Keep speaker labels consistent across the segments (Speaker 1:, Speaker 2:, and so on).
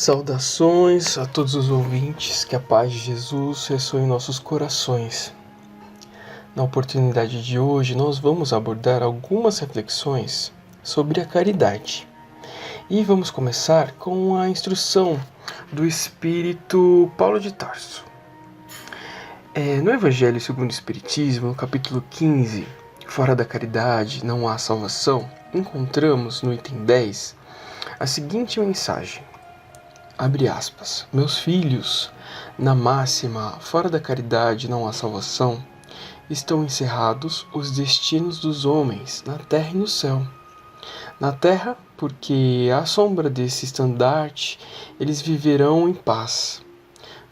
Speaker 1: Saudações a todos os ouvintes, que a paz de Jesus ressoe em nossos corações. Na oportunidade de hoje, nós vamos abordar algumas reflexões sobre a caridade. E vamos começar com a instrução do Espírito Paulo de Tarso. No Evangelho segundo o Espiritismo, no capítulo 15, Fora da caridade não há salvação, encontramos no item 10 a seguinte mensagem. Abre aspas. Meus filhos, na máxima, fora da caridade não há salvação, estão encerrados os destinos dos homens na terra e no céu. Na terra, porque à sombra desse estandarte eles viverão em paz.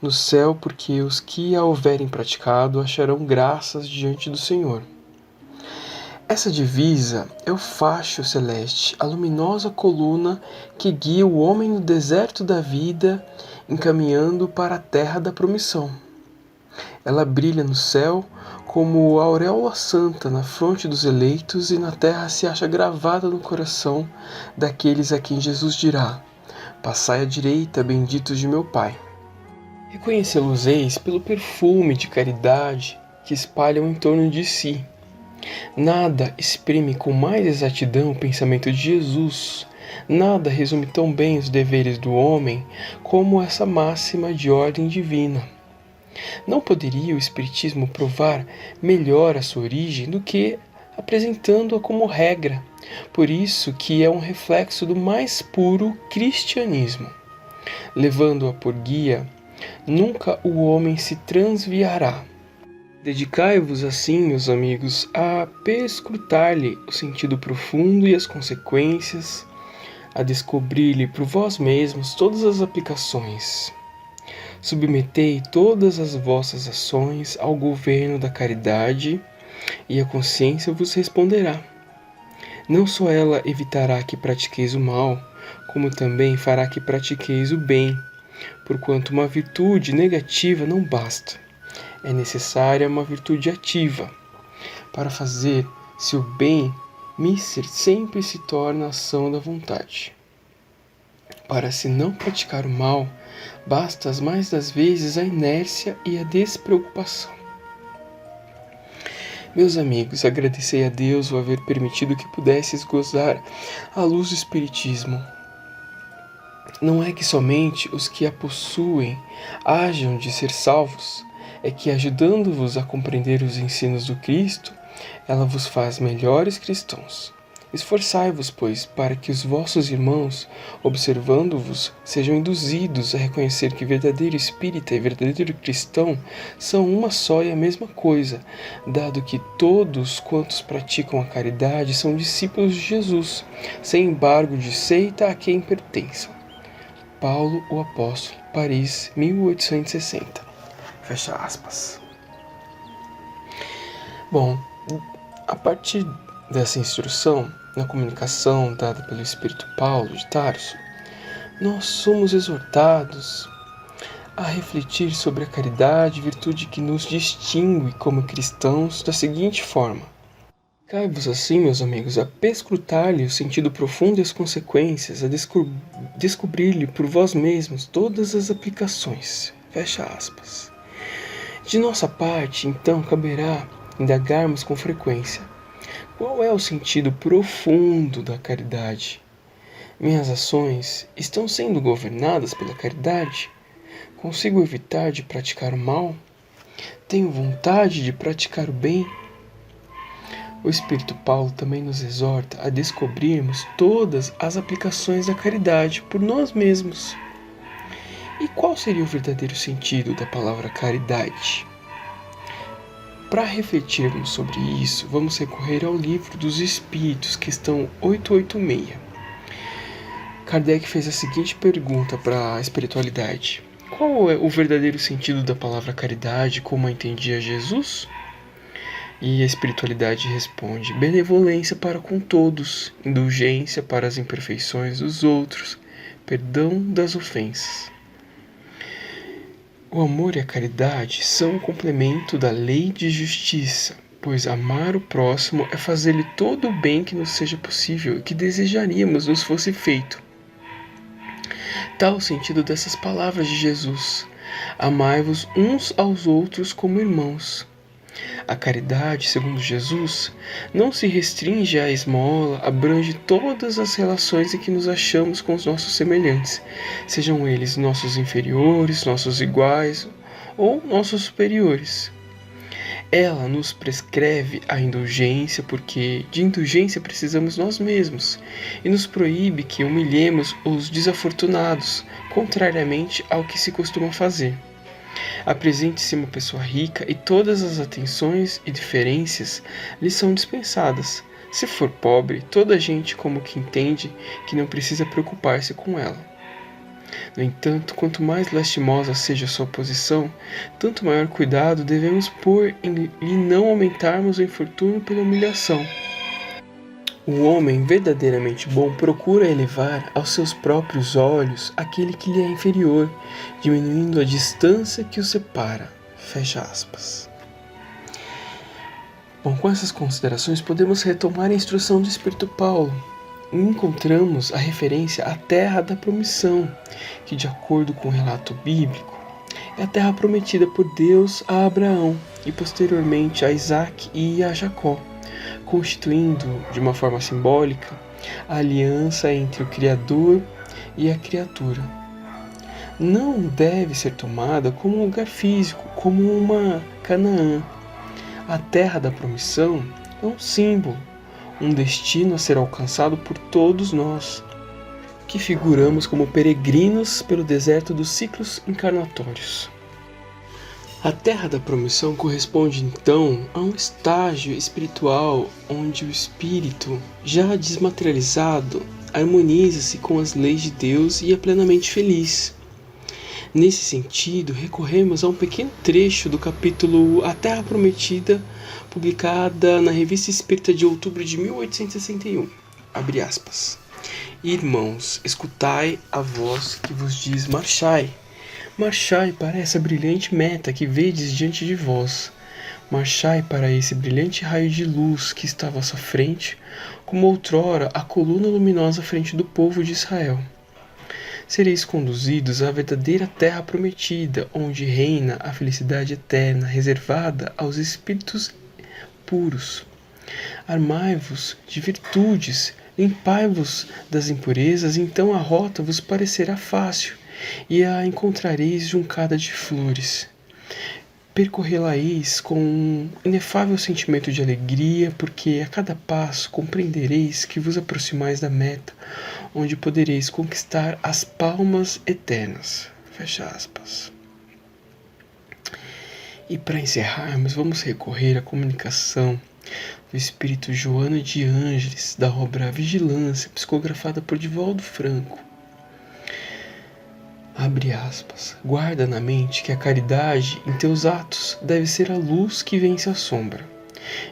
Speaker 1: No céu, porque os que a houverem praticado acharão graças diante do Senhor. Essa divisa é o facho celeste, a luminosa coluna que guia o homem no deserto da vida, encaminhando para a terra da promissão. Ela brilha no céu como a auréola santa na fronte dos eleitos e na terra se acha gravada no coração daqueles a quem Jesus dirá: Passai à direita, benditos de meu Pai. Reconhecê-los-eis pelo perfume de caridade que espalham em torno de si. Nada exprime com mais exatidão o pensamento de Jesus, nada resume tão bem os deveres do homem como essa máxima de ordem divina. Não poderia o Espiritismo provar melhor a sua origem do que apresentando-a como regra, por isso que é um reflexo do mais puro cristianismo. Levando-a por guia, nunca o homem se transviará. Dedicai-vos assim, meus amigos, a perscrutar-lhe o sentido profundo e as consequências, a descobrir-lhe por vós mesmos todas as aplicações. Submetei todas as vossas ações ao governo da caridade e a consciência vos responderá. Não só ela evitará que pratiqueis o mal, como também fará que pratiqueis o bem, porquanto uma virtude negativa não basta. É necessária uma virtude ativa. Para fazer-se o bem, miser sempre se torna a ação da vontade. Para se não praticar o mal, basta as mais das vezes a inércia e a despreocupação. Meus amigos, agradecei a Deus o haver permitido que pudesses gozar a luz do Espiritismo. Não é que somente os que a possuem hajam de ser salvos, é que, ajudando-vos a compreender os ensinos do Cristo, ela vos faz melhores cristãos. Esforçai-vos, pois, para que os vossos irmãos, observando-vos, sejam induzidos a reconhecer que verdadeiro espírita e verdadeiro cristão são uma só e a mesma coisa, dado que todos quantos praticam a caridade são discípulos de Jesus, sem embargo de seita a quem pertençam. Paulo, o Apóstolo, Paris, 1860. Fecha aspas. Bom, a partir dessa instrução, na comunicação dada pelo Espírito Paulo de Tarso, nós somos exortados a refletir sobre a caridade, virtude que nos distingue como cristãos, da seguinte forma. Cai-vos assim, meus amigos, a perscrutar-lhe o sentido profundo e as consequências, a descobrir-lhe por vós mesmos todas as aplicações. Fecha aspas. De nossa parte, então, caberá indagarmos com frequência: qual é o sentido profundo da caridade? Minhas ações estão sendo governadas pela caridade? Consigo evitar de praticar o mal? Tenho vontade de praticar o bem? O Espírito Paulo também nos exorta a descobrirmos todas as aplicações da caridade por nós mesmos. E qual seria o verdadeiro sentido da palavra caridade? Para refletirmos sobre isso, vamos recorrer ao Livro dos Espíritos, questão 886. Kardec fez a seguinte pergunta para a espiritualidade: qual é o verdadeiro sentido da palavra caridade, como a entendia Jesus? E a espiritualidade responde: benevolência para com todos, indulgência para as imperfeições dos outros, perdão das ofensas. O amor e a caridade são um complemento da lei de justiça, pois amar o próximo é fazer-lhe todo o bem que nos seja possível e que desejaríamos nos fosse feito. Tal o sentido dessas palavras de Jesus: amai-vos uns aos outros como irmãos. A caridade, segundo Jesus, não se restringe à esmola, abrange todas as relações em que nos achamos com os nossos semelhantes, sejam eles nossos inferiores, nossos iguais ou nossos superiores. Ela nos prescreve a indulgência, porque de indulgência precisamos nós mesmos, e nos proíbe que humilhemos os desafortunados, contrariamente ao que se costuma fazer. Apresente-se uma pessoa rica e todas as atenções e diferenças lhe são dispensadas. Se for pobre, toda a gente como que entende que não precisa preocupar-se com ela. No entanto, quanto mais lastimosa seja sua posição, tanto maior cuidado devemos pôr em não aumentarmos o infortúnio pela humilhação. O homem verdadeiramente bom procura elevar aos seus próprios olhos aquele que lhe é inferior, diminuindo a distância que o separa. Fecha aspas. Bom, com essas considerações podemos retomar a instrução do Espírito Paulo. Encontramos a referência à terra da promissão, que de acordo com o relato bíblico, é a terra prometida por Deus a Abraão e posteriormente a Isaac e a Jacó, constituindo, de uma forma simbólica, a aliança entre o Criador e a criatura. Não deve ser tomada como um lugar físico, como uma Canaã. A terra da promissão é um símbolo, um destino a ser alcançado por todos nós, que figuramos como peregrinos pelo deserto dos ciclos encarnatórios. A terra da promissão corresponde então a um estágio espiritual onde o espírito, já desmaterializado, harmoniza-se com as leis de Deus e é plenamente feliz. Nesse sentido, recorremos a um pequeno trecho do capítulo A Terra Prometida, publicada na Revista Espírita de outubro de 1861. Abre aspas. Irmãos, escutai a voz que vos diz marchai. Marchai para essa brilhante meta que vedes diante de vós. Marchai para esse brilhante raio de luz que está à vossa frente, como outrora a coluna luminosa à frente do povo de Israel. Sereis conduzidos à verdadeira terra prometida, onde reina a felicidade eterna, reservada aos espíritos puros. Armai-vos de virtudes, limpai-vos das impurezas, então a rota vos parecerá fácil, e a encontrareis juncada de flores. Percorrê-la-eis com um inefável sentimento de alegria, porque a cada passo compreendereis que vos aproximais da meta, onde podereis conquistar as palmas eternas. Fecha aspas. E para encerrarmos, vamos recorrer à comunicação do espírito Joana de Ângeles, da obra Vigilância, psicografada por Divaldo Franco. Abre aspas. Guarda na mente que a caridade em teus atos deve ser a luz que vence a sombra.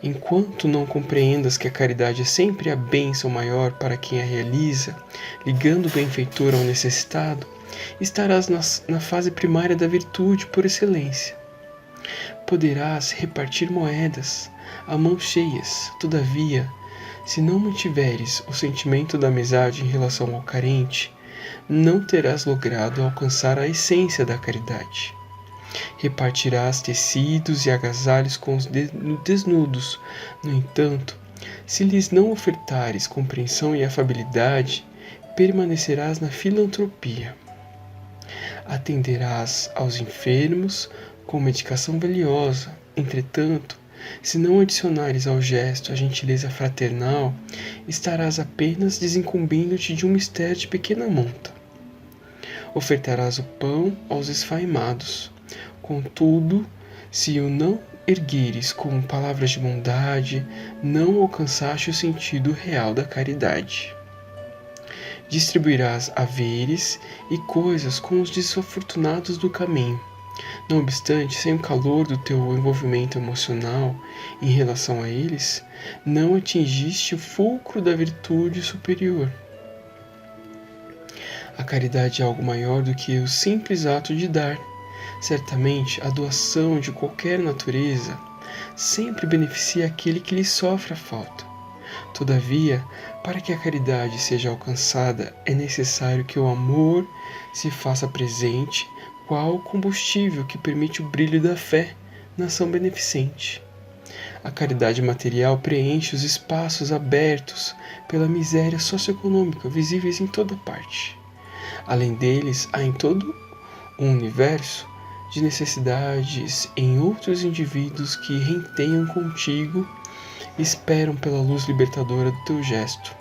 Speaker 1: Enquanto não compreendas que a caridade é sempre a bênção maior para quem a realiza, ligando o benfeitor ao necessitado, estarás na fase primária da virtude por excelência. Poderás repartir moedas a mãos cheias, todavia, se não mantiveres o sentimento da amizade em relação ao carente, não terás logrado alcançar a essência da caridade. Repartirás tecidos e agasalhos com os desnudos. No entanto, se lhes não ofertares compreensão e afabilidade, permanecerás na filantropia. Atenderás aos enfermos com medicação valiosa. Entretanto, se não adicionares ao gesto a gentileza fraternal, estarás apenas desincumbindo-te de um mistério de pequena monta. Ofertarás o pão aos esfaimados. Contudo, se o não ergueres com palavras de bondade, não alcançaste o sentido real da caridade. Distribuirás haveres e coisas com os desafortunados do caminho. Não obstante, sem o calor do teu envolvimento emocional em relação a eles, não atingiste o fulcro da virtude superior. A caridade é algo maior do que o simples ato de dar. Certamente, a doação de qualquer natureza sempre beneficia aquele que lhe sofre a falta. Todavia, para que a caridade seja alcançada, é necessário que o amor se faça presente, qual combustível que permite o brilho da fé na ação beneficente. A caridade material preenche os espaços abertos pela miséria socioeconômica visíveis em toda parte. Além deles, há em todo o universo de necessidades em outros indivíduos que renteiam contigo e esperam pela luz libertadora do teu gesto.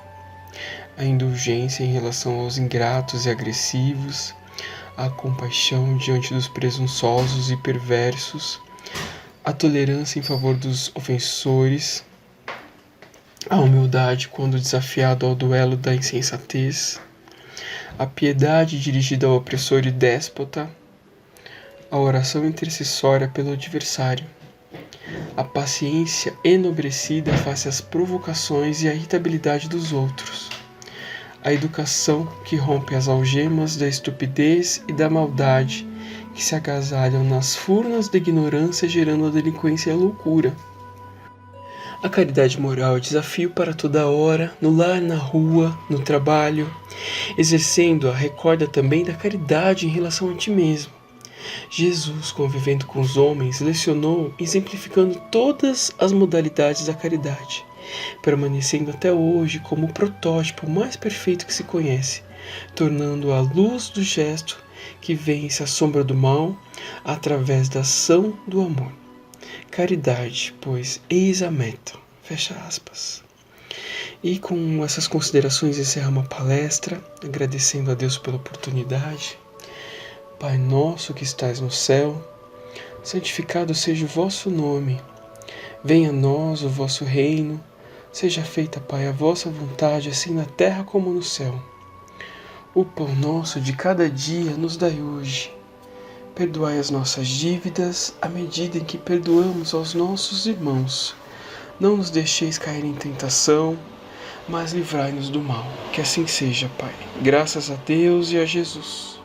Speaker 1: A indulgência em relação aos ingratos e agressivos, a compaixão diante dos presunçosos e perversos, a tolerância em favor dos ofensores, a humildade quando desafiado ao duelo da insensatez, a piedade dirigida ao opressor e déspota, a oração intercessória pelo adversário, a paciência enobrecida face às provocações e à irritabilidade dos outros, a educação que rompe as algemas da estupidez e da maldade que se agasalham nas furnas da ignorância, gerando a delinquência e a loucura. A caridade moral é desafio para toda hora, no lar, na rua, no trabalho. Exercendo-a, recorda também da caridade em relação a ti mesmo. Jesus, convivendo com os homens, lecionou exemplificando todas as modalidades da caridade, permanecendo até hoje como o protótipo mais perfeito que se conhece, tornando a luz do gesto que vence a sombra do mal através da ação do amor. Caridade, pois, eis a meta. Fecha aspas. E com essas considerações encerra uma palestra, agradecendo a Deus pela oportunidade. Pai nosso que estais no céu, santificado seja o vosso nome. Venha a nós o vosso reino. Seja feita, Pai, a vossa vontade, assim na terra como no céu. O pão nosso de cada dia nos dai hoje. Perdoai as nossas dívidas, à medida em que perdoamos aos nossos irmãos. Não nos deixeis cair em tentação, mas livrai-nos do mal. Que assim seja, Pai. Graças a Deus e a Jesus.